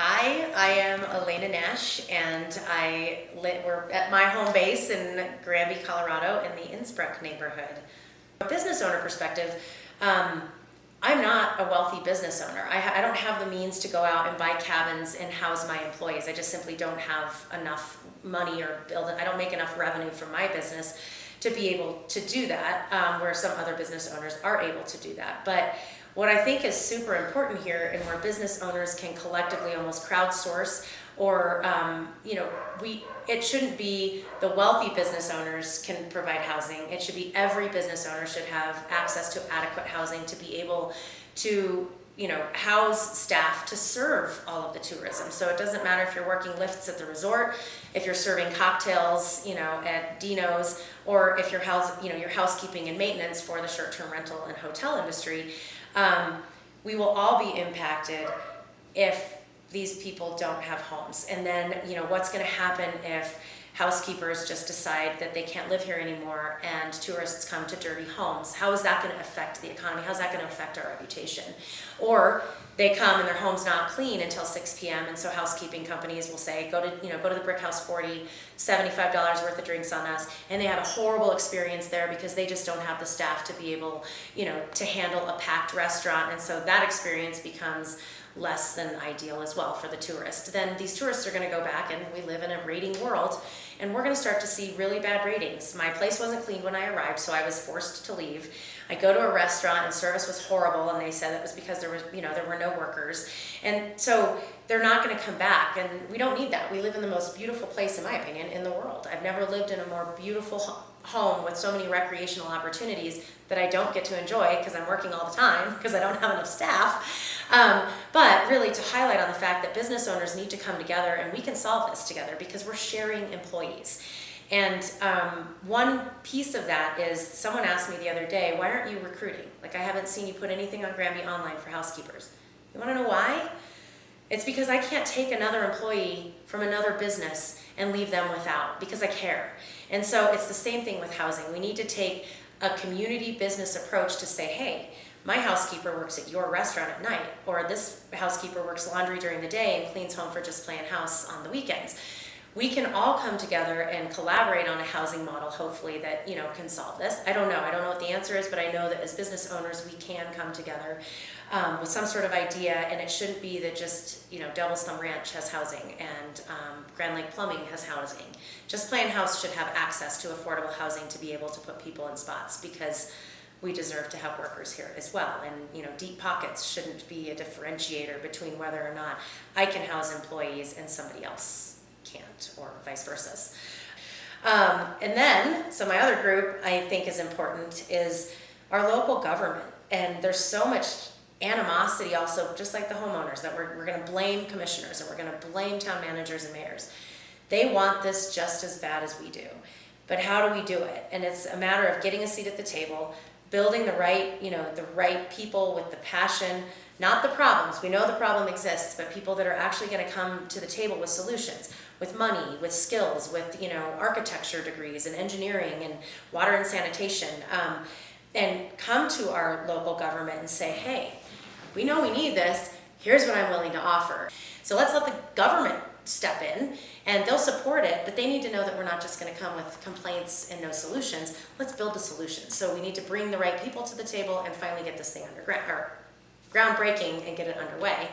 Hi, I am Alaina and we're at my home base in Granby, Colorado in the Innsbruck neighborhood. From a business owner perspective, I'm not a wealthy business owner. I don't have the means to go out and buy cabins and house my employees. I just simply don't have enough money or I don't make enough revenue from my business to be able to do that, where some other business owners are able to do that. But what I think is super important here, and where business owners can collectively almost crowdsource, or it shouldn't be the wealthy business owners can provide housing. It should be every business owner should have access to adequate housing to be able to house staff to serve all of the tourism. So it doesn't matter if you're working lifts at the resort, if you're serving cocktails, at Dino's, or if you're your housekeeping and maintenance for the short-term rental and hotel industry. We will all be impacted if these people don't have homes. And then, what's going to happen if housekeepers just decide that they can't live here anymore and tourists come to dirty homes? How is that going to affect the economy? How's that going to affect our reputation? Or they come and their home's not clean until 6 p.m. and so housekeeping companies will say, go to the Brick House 40, $75 worth of drinks on us, and they have a horrible experience there because they just don't have the staff to be able, to handle a packed restaurant, and so that experience becomes less than ideal as well for the tourist. Then these tourists are going to go back, and we live in a rating world, and we're going to start to see really bad ratings. My place wasn't cleaned when I arrived, so I was forced to leave. I go to a restaurant and service was horrible, and they said it was because there were no workers. And so they're not going to come back, and we don't need that. We live in the most beautiful place, in my opinion, in the world. I've never lived in a more beautiful home with so many recreational opportunities that I don't get to enjoy because I'm working all the time because I don't have enough staff. But really to highlight on the fact that business owners need to come together, and we can solve this together because we're sharing employees. And one piece of that is, someone asked me the other day, why aren't you recruiting? Like, I haven't seen you put anything on Granby Online for housekeepers. You want to know why? It's because I can't take another employee from another business and leave them without, because I care. And so it's the same thing with housing. We need to take a community business approach to say, hey, my housekeeper works at your restaurant at night, or this housekeeper works laundry during the day and cleans home for just playing house on the weekends. We can all come together and collaborate on a housing model, hopefully, that can solve this. I don't know what the answer is, but I know that as business owners we can come together with some sort of idea, and it shouldn't be that just Devil's Thumb Ranch has housing and Grand Lake Plumbing has housing. Just Plain House should have access to affordable housing to be able to put people in spots, because we deserve to have workers here as well. And deep pockets shouldn't be a differentiator between whether or not I can house employees and somebody else can't, or vice versa. And then, so my other group I think is important is our local government. And there's so much animosity also, just like the homeowners, that we're going to blame commissioners and we're going to blame town managers and mayors. They want this just as bad as we do. But how do we do it? And it's a matter of getting a seat at the table, building the right people with the passion, not the problems. We know the problem exists, but people that are actually going to come to the table with solutions, with money, with skills, with architecture degrees and engineering and water and sanitation, and come to our local government and say, hey, we know we need this. Here's what I'm willing to offer. So let's let the government step in, and they'll support it, but they need to know that we're not just going to come with complaints and no solutions. Let's build the solutions. So we need to bring the right people to the table and finally get this thing groundbreaking and get it underway.